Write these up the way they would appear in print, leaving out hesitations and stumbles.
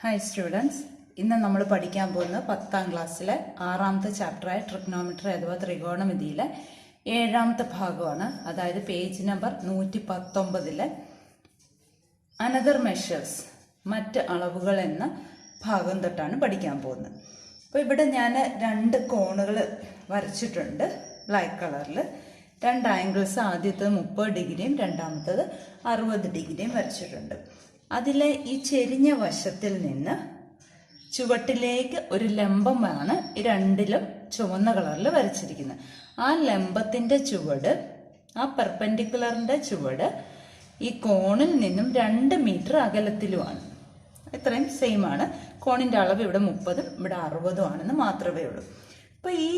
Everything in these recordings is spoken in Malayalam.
ഹായ് സ്റ്റുഡൻസ്, ഇന്ന് നമ്മൾ പഠിക്കാൻ പോകുന്നത് 10ാം ക്ലാസ്സിലെ 6ാമത്തെ ചാപ്റ്ററായ ട്രിഗ്നോമെട്രി അഥവാ ത്രികോണമിതിയിലെ 7ാമത്തെ ഭാഗമാണ്. അതായത് പേജ് നമ്പർ 119 അനദർ മെഷേഴ്സ്, മറ്റ് അളവുകൾ എന്ന ഭാഗം തൊട്ടാണ് പഠിക്കാൻ പോകുന്നത്. അപ്പോൾ ഇവിടെ ഞാൻ 2 കോണുകൾ വരച്ചിട്ടുണ്ട് ബ്ലാക്ക് കളറിൽ. 2 ആംഗിൾസ്, ആദ്യത്തേത് 30 ഡിഗ്രിയും രണ്ടാമത്തേത് 60 ഡിഗ്രിയും വരച്ചിട്ടുണ്ട്. അതിലെ ഈ ചെരിഞ്ഞ വശത്തിൽ നിന്ന് ചുവട്ടിലേക്ക് ഒരു ലംബമാണ് ഈ രണ്ടിലും ചുവന്ന കളറിൽ വരച്ചിരിക്കുന്നത്. ആ ലംബത്തിന്റെ ചുവട്, ആ പെർപെൻഡിക്കുലറിന്റെ ചുവട് ഈ കോണിൽ നിന്നും 2 മീറ്റർ അകലത്തിലുമാണ്. ഇത്രയും സെയിം ആണ്. കോണിന്റെ അളവ് ഇവിടെ 30ഉം ഇവിടെ 60ഉം ആണെന്ന് മാത്രമേ ഉള്ളൂ. അപ്പൊ ഈ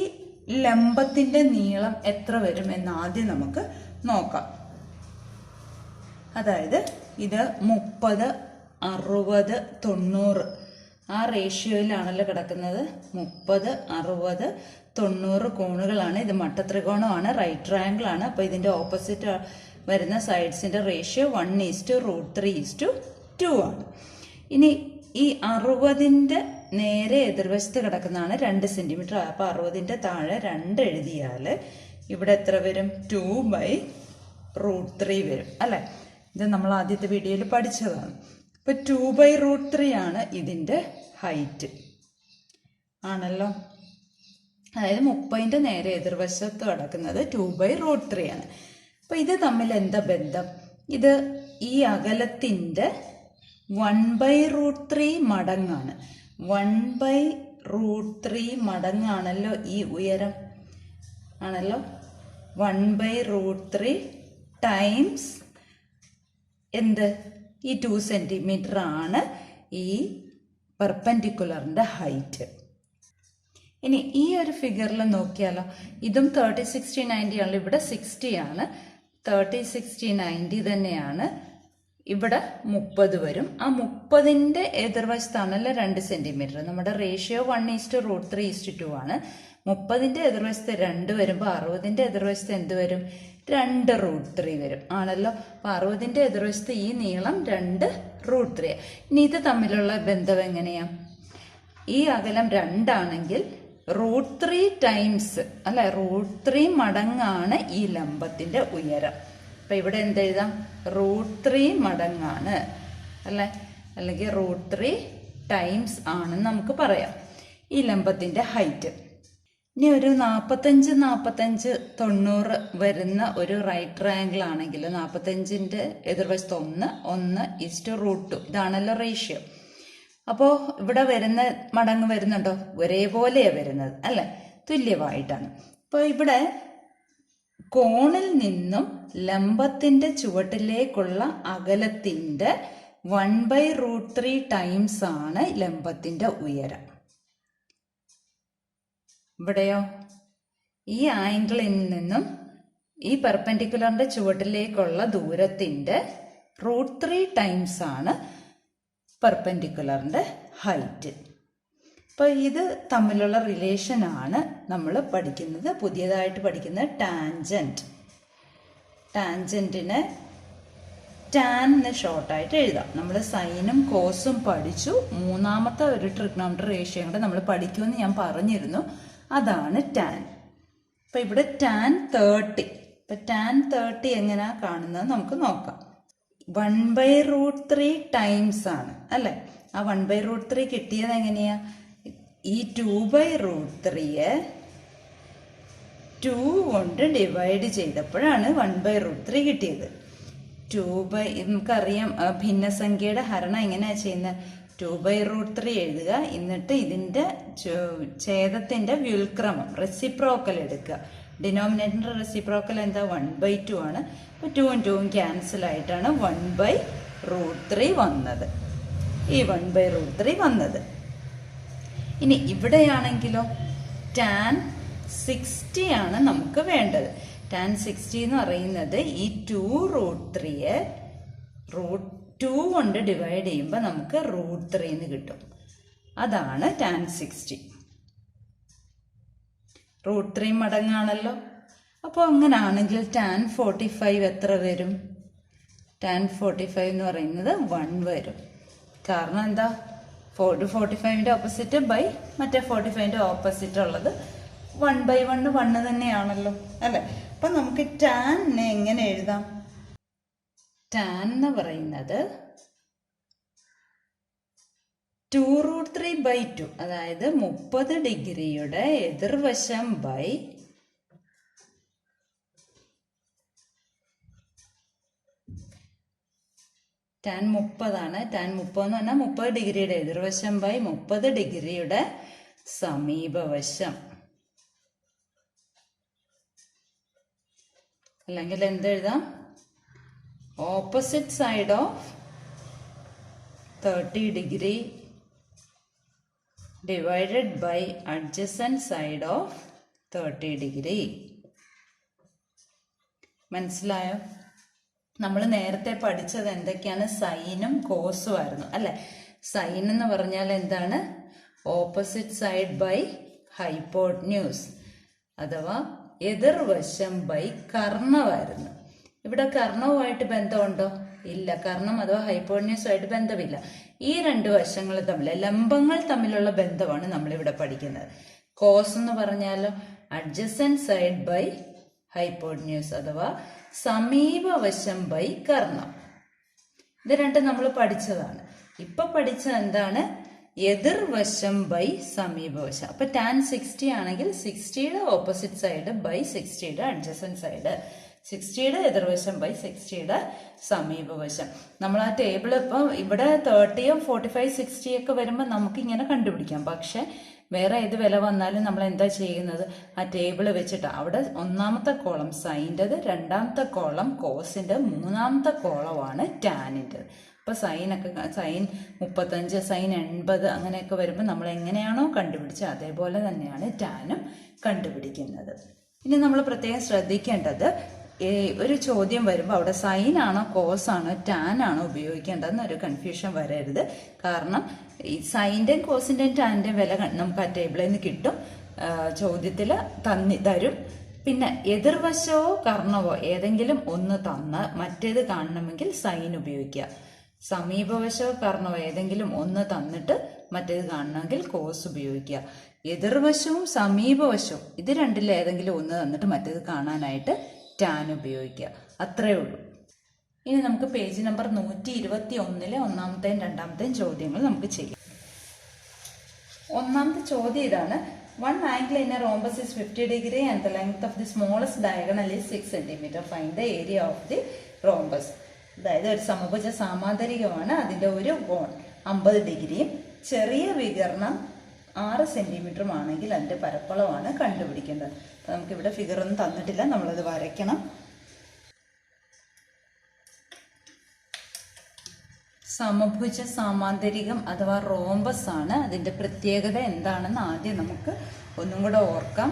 ലംബത്തിന്റെ നീളം എത്ര വരും എന്ന് ആദ്യം നമുക്ക് നോക്കാം. അതായത് ഇത് 30, 60, 90 ആ റേഷ്യോയിലാണല്ലോ കിടക്കുന്നത്. 30, 60, 90 കോണുകളാണ്. ഇത് മട്ടത്രികോണമാണ്, റൈറ്റ് ട്രയാങ്കിൾ ആണ്. അപ്പൊ ഇതിന്റെ ഓപ്പോസിറ്റ് വരുന്ന സൈഡ്സിന്റെ റേഷ്യോ 1:3:2 ആണ്. ഇനി ഈ 60ന്റെ നേരെ എതിർവശത്ത് കിടക്കുന്നതാണ് 2 സെന്റിമീറ്റർ. അപ്പൊ 60ന്റെ താഴെ 2 എഴുതിയാൽ ഇവിടെ എത്ര വരും? 2/√3 വരും അല്ലെ? ഇത് നമ്മൾ ആദ്യത്തെ വീഡിയോയിൽ പഠിച്ചതാണ്. ഇപ്പൊ 2/√3 ആണ് ഇതിന്റെ ഹൈറ്റ് ആണല്ലോ. അതായത് 30ന്റെ നേരെ എതിർവശത്ത് കിടക്കുന്നത് 2/√3 ആണ്. അപ്പൊ ഇത് തമ്മിൽ എന്താ ബന്ധം? ഇത് ഈ അകലത്തിന്റെ 1/√3 മടങ്ങാണ്. 1/√3 മടങ്ങാണല്ലോ ഈ ഉയരം ആണല്ലോ. 1/√3 ടൈംസ് എന്ത്? ഈ 2 സെന്റിമീറ്റർ ആണ് ഈ പെർപെൻഡിക്കുലറിന്റെ ഹൈറ്റ്. ഇനി ഈ ഒരു ഫിഗറിൽ നോക്കിയാലോ, ഇതും 30, 60, 90 ആണല്ലോ. ഇവിടെ 60 ആണ്. 30, 60, 90 തന്നെയാണ്. ഇവിടെ 30 വരും. ആ 30ന്റെ എതിർവശത്താണല്ലോ 2 സെന്റിമീറ്റർ. നമ്മുടെ റേഷ്യോ 1:√3:2 ആണ്. 30ന്റെ എതിർവശത്ത് 2 വരുമ്പോൾ 60ന്റെ എതിർവശത്ത് എന്ത് വരും? 2√3 വരും ആണല്ലോ. അപ്പൊ 60ന്റെ എതിർവശത്ത് ഈ നീളം 2√3. ഇനി ഇത് തമ്മിലുള്ള ബന്ധം എങ്ങനെയാ? ഈ അകലം 2 ആണെങ്കിൽ √3 ടൈംസ് അല്ലെ, √3 മടങ്ങാണ് ഈ ലംബത്തിന്റെ ഉയരം. അപ്പൊ ഇവിടെ എന്തെഴുതാം? √3 മടങ്ങാണ് അല്ലെ, അല്ലെങ്കിൽ √3 ടൈംസ് ആണെന്ന് നമുക്ക് പറയാം ഈ ലംബത്തിന്റെ ഹൈറ്റ്. ഇനി ഒരു 45, 45, 90 വരുന്ന ഒരു റൈറ്റ് ട്രയാങ്കിൾ ആണെങ്കിൽ 45ന്റെ എതിർവശത്ത് 1:√2 ഇതാണല്ലോ റേഷ്യോ. അപ്പോ ഇവിടെ വരുന്ന മടങ്ങ് വരുന്നുണ്ടോ? ഒരേപോലെയാണ് വരുന്നത് അല്ലെ, തുല്യമായിട്ടാണ്. അപ്പൊ ഇവിടെ കോണിൽ നിന്നും ലംബത്തിന്റെ ചുവട്ടിലേക്കുള്ള അകലത്തിന്റെ 1/√3 ടൈംസ് ആണ് ലംബത്തിന്റെ ഉയരം. ഇവിടെയോ ഈ ആംഗിളിൽ നിന്നും ഈ പെർപെൻഡിക്കുലറിന്റെ ചുവട്ടിലേക്കുള്ള ദൂരത്തിന്റെ √3 ടൈംസ് ആണ് പെർപെൻഡിക്കുലറിന്റെ ഹൈറ്റ്. അപ്പൊ ഇത് തമ്മിലുള്ള റിലേഷൻ ആണ് നമ്മൾ പഠിക്കുന്നത്. പുതിയതായിട്ട് പഠിക്കുന്നത് ടാൻജന്റ്. ടാൻജന്റിനെ ടാൻ എന്ന് ഷോർട്ടായിട്ട് എഴുതാം. നമ്മൾ സൈനും കോസും പഠിച്ചു. 3ാമത്തെ ഒരു ട്രിഗ്നോമെട്രി റേഷ്യോ കൂടെ നമ്മൾ പഠിക്കുമെന്ന് ഞാൻ പറഞ്ഞിരുന്നു. അതാണ് ടാൻ. അപ്പൊ ഇവിടെ ടാൻ 30. ഇപ്പൊ ടാൻ 30 എങ്ങനെയാ കാണുന്നത് നമുക്ക് നോക്കാം. 1/√3 ടൈംസ് ആണ് അല്ലെ. ആ 1/√3 കിട്ടിയത് എങ്ങനെയാ? ഈ 2/√3യെ 2 കൊണ്ട് ഡിവൈഡ് ചെയ്തപ്പോഴാണ് 1/√3 കിട്ടിയത്. നമുക്കറിയാം ഭിന്നസംഖ്യയുടെ ഹരണം എങ്ങനെയാ ചെയ്യുന്നത്? 2/√3 എഴുതുക, എന്നിട്ട് ഇതിന്റെ ഛേദത്തിന്റെ വ്യുൽക്രമം റെസിപ്രോക്കൽ എടുക്കുക. ഡിനോമിനേറ്ററിന്റെ റെസിപ്രോക്കൽ എന്താ? 1/2 ആണ്. അപ്പൊ 2ഉം 2ഉം ക്യാൻസൽ ആയിട്ടാണ് 1/√3 വന്നത്. ഈ 1/√3 വന്നത്. ഇനി ഇവിടെയാണെങ്കിലോ ടാൻ 60 ആണ് നമുക്ക് വേണ്ടത്. ടാൻ 60 എന്ന് പറയുന്നത് ഈ 2√3യെ 2 കൊണ്ട് ഡിവൈഡ് ചെയ്യുമ്പോൾ നമുക്ക് √3 എന്ന് കിട്ടും. അതാണ് ടാൻ 60. √3 മടങ്ങാണല്ലോ. അപ്പോൾ അങ്ങനാണെങ്കിൽ ടാൻ 45 എത്ര വരും? ടാൻ 45 എന്ന് പറയുന്നത് 1 വരും. കാരണം എന്താ? 45ന്റെ ഓപ്പോസിറ്റ് ബൈ മറ്റേ 45ന്റെ ഓപ്പോസിറ്റ് ഉള്ളത് 1/1 1 തന്നെയാണല്ലോ അല്ലെ. അപ്പൊ നമുക്ക് ടാനിനെ എങ്ങനെ എഴുതാം? ടാൻ എന്ന് പറയുന്നത് 2√3/2, അതായത് 30 ഡിഗ്രിയുടെ എതിർവശം ബൈ ടാൻ 30 ആണ്. ടാൻ 30 എന്ന് പറഞ്ഞാൽ 30 ഡിഗ്രിയുടെ എതിർവശം ബൈ 30 ഡിഗ്രിയുടെ സമീപവശം. അല്ലെങ്കിൽ എന്തെഴുതാം? Opposite side of 30 degree divided by adjacent side of 30 degree. മനസ്സിലായോ? നമ്മൾ നേരത്തെ പഠിച്ചത് എന്തൊക്കെയാണ്? സൈനും കോസും ആയിരുന്നു അല്ലെ. സൈൻ എന്ന് പറഞ്ഞാൽ എന്താണ്? ഓപ്പോസിറ്റ് സൈഡ് ബൈ ഹൈപ്പോട്ന്യൂസ്, അഥവാ എതിർവശം ബൈ കർണമായിരുന്നു. ഇവിടെ കർണവുമായിട്ട് ബന്ധമുണ്ടോ? ഇല്ല. കർണം അഥവാ ഹൈപ്പോട്ന്യൂസുമായിട്ട് ബന്ധമില്ല. ഈ രണ്ട് വശങ്ങൾ തമ്മിൽ, ലംബങ്ങൾ തമ്മിലുള്ള ബന്ധമാണ് നമ്മളിവിടെ പഠിക്കുന്നത്. കോസ് എന്ന് പറഞ്ഞാലോ അഡ്ജസൻറ്റ് സൈഡ് ബൈ ഹൈപ്പോട്ന്യൂസ്, അഥവാ സമീപവശം ബൈ കർണം. ഇത് രണ്ടും നമ്മൾ പഠിച്ചതാണ്. ഇപ്പൊ പഠിച്ചത് എന്താണ്? എതിർവശം ബൈ സമീപവശം. അപ്പൊ ടാൻ 60 ആണെങ്കിൽ 60യുടെ ഓപ്പോസിറ്റ് സൈഡ് ബൈ 60യുടെ അഡ്ജസൻറ്റ് സൈഡ്, 60യുടെ എതിർവശം ബൈ 60യുടെ സമീപവശം. നമ്മൾ ആ ടേബിൾ ഇപ്പം ഇവിടെ 30, 45, 60 ഒക്കെ വരുമ്പോൾ നമുക്ക് ഇങ്ങനെ കണ്ടുപിടിക്കാം. പക്ഷെ വേറെ ഏത് വില വന്നാലും നമ്മൾ എന്താ ചെയ്യുന്നത്? ആ ടേബിൾ വെച്ചിട്ട് അവിടെ ഒന്നാമത്തെ കോളം സൈൻ്റെത്, രണ്ടാമത്തെ കോളം കോസിൻ്റെ, മൂന്നാമത്തെ കോളമാണ് ടാനിൻ്റെത്. അപ്പോൾ സൈൻ 35, സൈൻ 80 അങ്ങനെയൊക്കെ വരുമ്പോൾ നമ്മൾ എങ്ങനെയാണോ കണ്ടുപിടിച്ചത് അതേപോലെ തന്നെയാണ് ടാനും കണ്ടുപിടിക്കുന്നത്. ഇനി നമ്മൾ പ്രത്യേകം ശ്രദ്ധിക്കേണ്ടത്, ഒരു ചോദ്യം വരുമ്പോൾ അവിടെ സൈൻ ആണോ കോസ് ആണോ ടാൻ ആണോ ഉപയോഗിക്കേണ്ടതെന്ന് ഒരു കൺഫ്യൂഷൻ വരരുത്. കാരണം ഈ സൈൻ്റെയും കോസിൻ്റെയും ടാനിൻ്റെയും വില നമുക്ക് ആ ടേബിളിൽ നിന്ന് കിട്ടും, ചോദ്യത്തിൽ തരും. പിന്നെ എതിർവശമോ കർണവോ ഏതെങ്കിലും ഒന്ന് തന്ന് മറ്റേത് കാണണമെങ്കിൽ സൈൻ ഉപയോഗിക്കുക. സമീപവശമോ കർണവോ ഏതെങ്കിലും ഒന്ന് തന്നിട്ട് മറ്റേത് കാണണമെങ്കിൽ കോസ് ഉപയോഗിക്കുക. എതിർവശവും സമീപവശവും ഇത് രണ്ടിൽ ഏതെങ്കിലും ഒന്ന് തന്നിട്ട് മറ്റേത് കാണാനായിട്ട് ടാൻ ഉപയോഗിക്കുക. അത്രയേ ഉള്ളൂ. ഇനി നമുക്ക് പേജ് നമ്പർ 121 ഒന്നാമത്തെയും രണ്ടാമത്തെയും ചോദ്യങ്ങൾ നമുക്ക് ചെയ്യാം. ഒന്നാമത്തെ ചോദ്യം ഇതാണ്. One angle in a rhombus is 50 degree and the length of the smallest diagonal is 6 cm. Find the area of the rhombus. അതായത് ഒരു സമഭുജ സാമാന്തരികമാണ്. അതിൻ്റെ ഒരു കോൺ 50 ഡിഗ്രിയും ചെറിയ വികരണം 6 സെന്റിമീറ്ററും ആണെങ്കിൽ അതിൻ്റെ പരപ്പളവാണ് കണ്ടുപിടിക്കേണ്ടത്. അപ്പം നമുക്കിവിടെ ഫിഗർ ഒന്നും തന്നിട്ടില്ല, നമ്മളത് വരയ്ക്കണം. സമഭുജ സാമാന്തരികം അഥവാ റോംബസ് ആണ്. അതിൻ്റെ പ്രത്യേകത എന്താണെന്ന് ആദ്യം നമുക്ക് ഒന്നും കൂടെ ഓർക്കാം.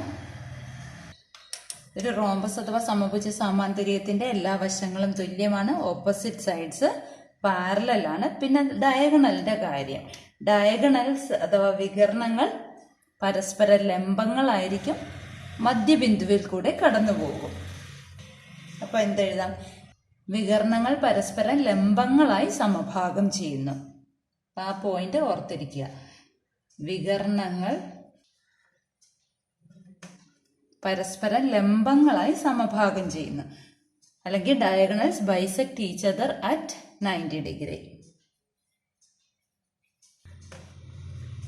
ഒരു റോംബസ് അഥവാ സമഭുജ സാമാന്തരികത്തിന്റെ എല്ലാ വശങ്ങളും തുല്യമാണ്. ഓപ്പോസിറ്റ് സൈഡ്സ് പാരലൽ ആണ്. പിന്നെ ഡയഗണലിന്റെ കാര്യം, ഡയഗണൽസ് അഥവാ വികരണങ്ങൾ പരസ്പര ലംബങ്ങളായിരിക്കും, മധ്യബിന്ദുവിൽ കൂടെ കടന്നു പോകും. അപ്പൊ എന്തെഴുതാം? വികരണങ്ങൾ പരസ്പരം ലംബങ്ങളായി സമഭാഗം ചെയ്യുന്നു. ആ പോയിന്റ് ഓർത്തിരിക്കുക. വികരണങ്ങൾ പരസ്പരം ലംബങ്ങളായി സമഭാഗം ചെയ്യുന്നു, അല്ലെങ്കിൽ diagonals bisect each other at 90 degree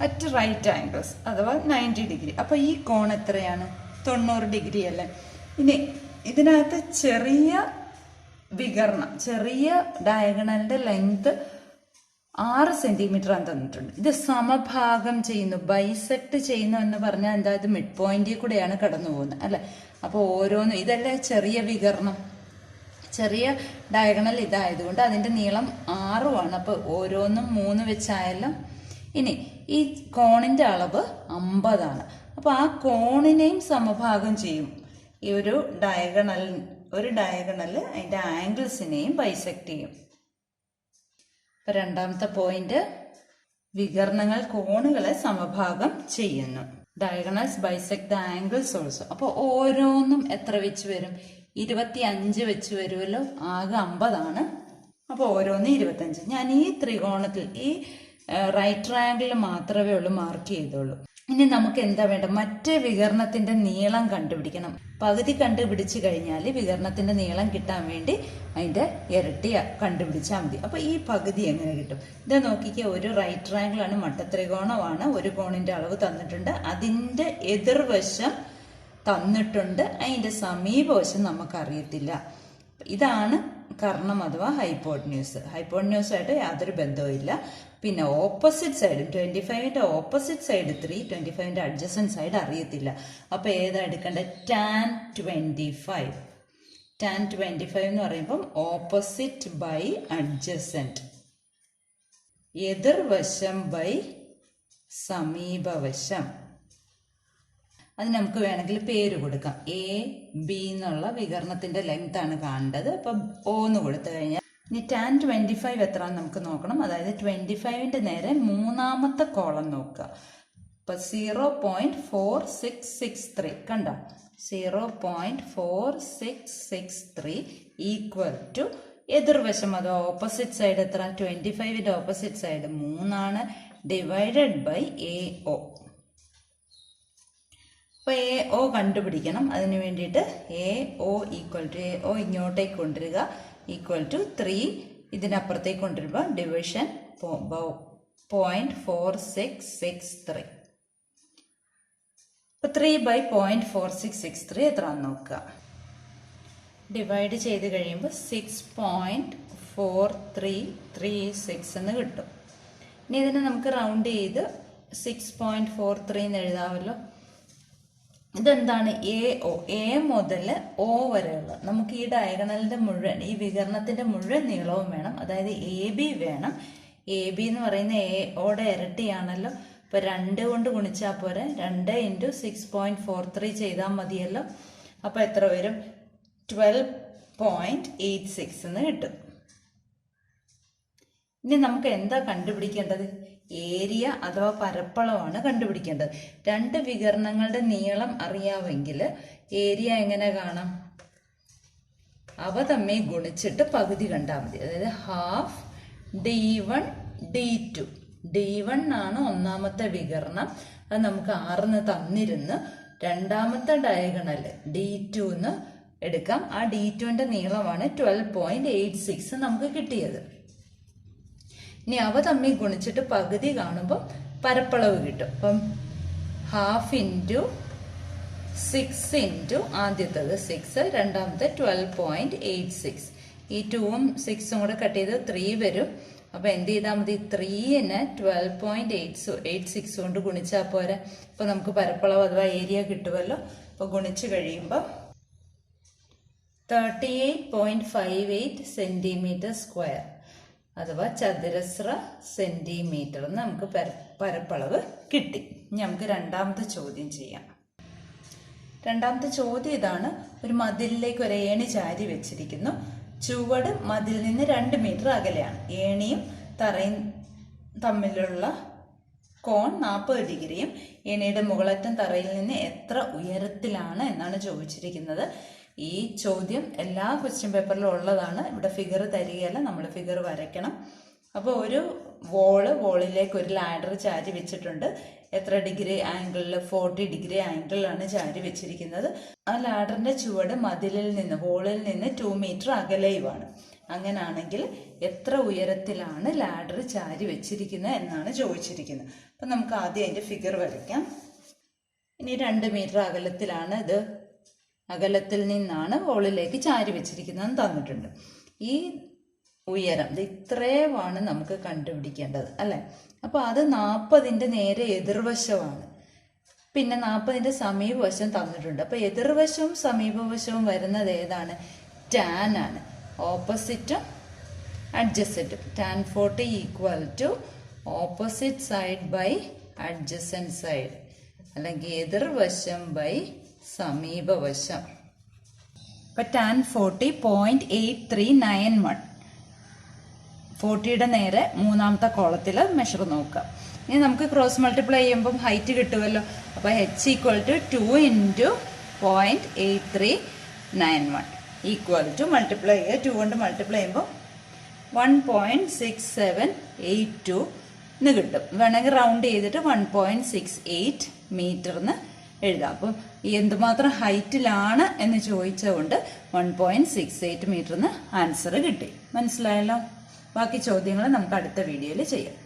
at right angles അഥവാ 90 ഡിഗ്രി. അപ്പൊ ഈ കോൺ എത്രയാണ്? 90 ഡിഗ്രി അല്ലേ. ഇനി ഇതിനകത്ത് ചെറിയ വികരണം, ചെറിയ ഡയഗണലിന്റെ ലെങ്ത് 6 സെന്റിമീറ്റർ ആണ് തന്നിട്ടുണ്ട്. ഇത് സമഭാഗം ചെയ്യുന്നു, ബൈസെക്ട് ചെയ്യുന്നു എന്ന് പറഞ്ഞാൽ എന്താ? ഇത് മിഡ് പോയിന്റിൽ കൂടെയാണ് കടന്നു പോകുന്നത് അല്ലെ. അപ്പോൾ ഓരോന്നും ഇതല്ലേ ചെറിയ വികരണം, ചെറിയ ഡയഗണൽ ഇതായതുകൊണ്ട് അതിന്റെ നീളം 6 അപ്പോൾ ഓരോന്നും 3 വെച്ചായാലും. ഇനി ഈ കോണിന്റെ അളവ് 50. അപ്പൊ ആ കോണിനെയും സമഭാഗം ചെയ്യും ഈ ഒരു ഡയഗണൽ അതിന്റെ ആംഗിൾസിനെയും ബൈസെക്ട് ചെയ്യും. രണ്ടാമത്തെ പോയിന്റ്, വികരണങ്ങൾ കോണുകളെ സമഭാഗം ചെയ്യുന്നു. Diagonals bisect the angles also. അപ്പോൾ ഓരോന്നും എത്ര വെച്ച് വരും? 25 വെച്ച് വരുമല്ലോ. ആകെ 50 ആണ്. അപ്പോൾ ഓരോന്ന് 25. ഞാൻ ഈ ത്രികോണത്തിൽ, ഈ റൈറ്റ് ട്രയാങ്കിളിൽ മാത്രമേ ഉള്ളൂ മാർക്ക് ചെയ്തോളൂ. ഇനി നമുക്ക് എന്താ വേണ്ട, മറ്റേ വികരണത്തിന്റെ നീളം കണ്ടുപിടിക്കണം. പകുതി കണ്ടുപിടിച്ചു കഴിഞ്ഞാൽ വികരണത്തിന്റെ നീളം കിട്ടാൻ വേണ്ടി അതിന്റെ ഇരട്ടി കണ്ടുപിടിച്ചാൽ മതി. അപ്പൊ ഈ പകുതി എങ്ങനെ കിട്ടും? ഇത് നോക്കിക്കുക, ഒരു റൈറ്റ് ട്രയാങ്കിൾ ആണ്, മട്ടത്രികോണമാണ്. ഒരു കോണിന്റെ അളവ് തന്നിട്ടുണ്ട്, അതിന്റെ എതിർവശം തന്നിട്ടുണ്ട്, അതിന്റെ സമീപവശം നമുക്കറിയത്തില്ല. ഇതാണ് കർണം അഥവാ ഹൈപ്പോട്ടന്യൂസ്. ഹൈപ്പോട്ടന്യൂസായിട്ട് യാതൊരു ബന്ധവും ഇല്ല. പിന്നെ ഓപ്പോസിറ്റ് സൈഡ് 25ന്റെ ഓപ്പോസിറ്റ് സൈഡ് 3, 25ന്റെ അഡ്ജസന്റ് സൈഡ് അറിയത്തില്ല. അപ്പൊ ഏതാ എടുക്കേണ്ടത്? tan 25. tan 25 എന്ന് പറയുമ്പം ഓപ്പോസിറ്റ് ബൈ അഡ്ജസന്റ്, എതിർവശം ബൈ സമീപവശം. അത് നമുക്ക് വേണമെങ്കിൽ പേര് കൊടുക്കാം. എ ബി എന്നുള്ള വികരണത്തിന്റെ ലെങ്ത് ആണ് കാണേണ്ടത്. അപ്പം O എന്ന് കൊടുത്തു കഴിഞ്ഞാൽ ഇനി tan 25 എത്രയാണെന്ന് നമുക്ക് നോക്കണം. അതായത് 25ന്റെ നേരെ മൂന്നാമത്തെ കോളം നോക്കുക. അപ്പൊ 0.4663 കണ്ട, 0.4663 ഈക്വൽ ടു എതിർവശം അതോ ഓപ്പോസിറ്റ് സൈഡ് എത്ര? 25ന്റെ opposite side 3 divided by AO. അപ്പോൾ AO കണ്ടുപിടിക്കണം. അതിന് വേണ്ടിയിട്ട് AO ഈക്വൽ ടു, AO ഇങ്ങോട്ടേക്ക് കൊണ്ടുവരിക, ഈക്വൽ ടു 3 ഇതിനപ്പുറത്തേക്ക് കൊണ്ടുവരുമ്പോൾ ഡിവിഷൻ 0.4663. അപ്പോൾ 3/0.4663 എത്രയാണെന്ന് നോക്കുക. ഡിവൈഡ് ചെയ്ത് കഴിയുമ്പോൾ 6.4336 എന്ന് കിട്ടും. ഇനി ഇതിനെ നമുക്ക് റൗണ്ട് ചെയ്ത് 6.43 എന്ന് എഴുതാമല്ലോ. ഇതെന്താണ്? AO. A മുതൽ O വരെയുള്ള നമുക്ക് ഈ ഡയഗണലിന്റെ മുഴുവൻ, ഈ വികരണത്തിന്റെ മുഴുവൻ നീളവും വേണം. അതായത് AB വേണം. AB എന്ന് പറയുന്ന AOയുടെ ഇരട്ടിയാണല്ലോ. ഇപ്പൊ 2 കൊണ്ട് ഗുണിച്ചാൽ പോരെ, 2 × 6.43 ചെയ്താൽ മതിയല്ലോ. അപ്പൊ എത്ര വരും? 12.86 എന്ന് കിട്ടും. ഇനി നമുക്ക് എന്താ കണ്ടുപിടിക്കേണ്ടത്? ഏരിയ അഥവാ പരപ്പളവാണ് കണ്ടുപിടിക്കേണ്ടത്. രണ്ട് വികരണങ്ങളുടെ നീളം അറിയാമെങ്കിൽ ഏരിയ എങ്ങനെ കാണാം? അവ തമ്മിൽ ഗുണിച്ചിട്ട് പകുതി കണ്ടാൽ മതി. അതായത് ഹാഫ് D1 D2. D1 ആണ് ഒന്നാമത്തെ വികരണം, അത് നമുക്ക് 6 തന്നിരുന്ന്. രണ്ടാമത്തെ ഡയഗണൽ D2 എടുക്കാം. ആ D2ന്റെ നീളമാണ് 12.86 നമുക്ക് കിട്ടിയത്. ഇനി അവ തമ്മിൽ ഗുണിച്ചിട്ട് പകുതി കാണുമ്പോൾ പരപ്പളവ് കിട്ടും. അപ്പം 1/2 × 6 ആദ്യത്തത് 6, രണ്ടാമത്തെ 12.86. ഈ 2ഉം 6ഉം കൂടെ കട്ട് ചെയ്ത് 3 വരും. അപ്പൊ എന്ത് ചെയ്താൽ മതി? 3നെ 12.86 കൊണ്ട് ഗുണിച്ചാൽ പോരെ. അപ്പൊ നമുക്ക് പരപ്പളവ് അഥവാ ഏരിയ കിട്ടുമല്ലോ. അപ്പൊ ഗുണിച്ച് കഴിയുമ്പോൾ 38.58 cm², അഥവാ ചതുരശ്ര സെന്റിമീറ്റർ എന്ന് നമുക്ക് പരപ്പളവ് കിട്ടി. ഇനി നമുക്ക് രണ്ടാമത്തെ ചോദ്യം ചെയ്യാം. രണ്ടാമത്തെ ചോദ്യം ഇതാണ്. ഒരു മതിലിലേക്ക് ഒരു ഏണി ചാരി വെച്ചിരിക്കുന്നു. ചുവട് മതിൽ നിന്ന് 2 മീറ്റർ അകലെയാണ്. ഏണിയും തറയും തമ്മിലുള്ള കോൺ 40 ഡിഗ്രിയും ഏണിയുടെ മുകളറ്റം തറയിൽ നിന്ന് എത്ര ഉയരത്തിലാണ് എന്നാണ് ചോദിച്ചിരിക്കുന്നത്. ഈ ചോദ്യം എല്ലാ ക്വസ്റ്റ്യൻ പേപ്പറിലും ഉള്ളതാണ്. ഇവിടെ ഫിഗർ തരികയല്ല, നമ്മൾ ഫിഗർ വരയ്ക്കണം. അപ്പോൾ ഒരു വോളിലേക്ക് ഒരു ലാഡർ ചാരി വെച്ചിട്ടുണ്ട്. എത്ര ഡിഗ്രി ആംഗിളിൽ? 40 ഡിഗ്രി ആംഗിളിലാണ് ചാരി വെച്ചിരിക്കുന്നത്. ആ ലാഡറിന്റെ ചുവട് മതിലിൽ നിന്ന്, വോളിൽ നിന്ന് 2 മീറ്റർ അകലെയുമാണ്. അങ്ങനാണെങ്കിൽ എത്ര ഉയരത്തിലാണ് ലാഡർ ചാരി വെച്ചിരിക്കുന്നത് എന്നാണ് ചോദിച്ചിരിക്കുന്നത്. അപ്പം നമുക്ക് ആദ്യം അതിന്റെ ഫിഗർ വരയ്ക്കാം. ഇനി 2 മീറ്റർ അകലത്തിലാണ് ഇത്, അകലത്തിൽ നിന്നാണ് വോളിലേക്ക് ചാരി വെച്ചിരിക്കുന്നതെന്ന് തന്നിട്ടുണ്ട്. ഈ ഉയരം ഇത്രയുമാണ് നമുക്ക് കണ്ടുപിടിക്കേണ്ടത് അല്ലെ. അപ്പൊ അത് 40ന്റെ നേരെ എതിർവശമാണ്. പിന്നെ 40ന്റെ സമീപവശം തന്നിട്ടുണ്ട്. അപ്പൊ എതിർവശവും സമീപവശവും വരുന്നത് ഏതാണ്? ടാൻ ആണ്. ഓപ്പോസിറ്റും അഡ്ജസന്റും. tan 40 equal to opposite side by adjacent side, അല്ലെങ്കിൽ എതിർവശം ബൈ സമീപവശം. ഇപ്പൊ tan 40 0.8391. 40യുടെ നേരെ മൂന്നാമത്തെ കോളത്തിൽ മെഷർ നോക്കുക. ഇനി നമുക്ക് ക്രോസ് മൾട്ടിപ്ലൈ ചെയ്യുമ്പോൾ ഹൈറ്റ് കിട്ടുമല്ലോ. അപ്പൊ h equal to 2 × 0.8391 equal to multiply ചെയ്യുക. 2 കൊണ്ട് മൾട്ടിപ്ലൈ ചെയ്യുമ്പോൾ 1.6782 എന്ന് കിട്ടും. വേണമെങ്കിൽ റൗണ്ട് ചെയ്തിട്ട് 1.68 മീറ്റർ എന്ന് എഴുതാം. അപ്പം എന്തുമാത്രം ഹൈറ്റിലാണ് എന്ന് ചോദിച്ചതുകൊണ്ട് 1.68 മീറ്റർ എന്ന് ആൻസർ കിട്ടി. മനസ്സിലായല്ലോ? ബാക്കി ചോദ്യങ്ങൾ നമുക്ക് അടുത്ത വീഡിയോയിൽ ചെയ്യാം.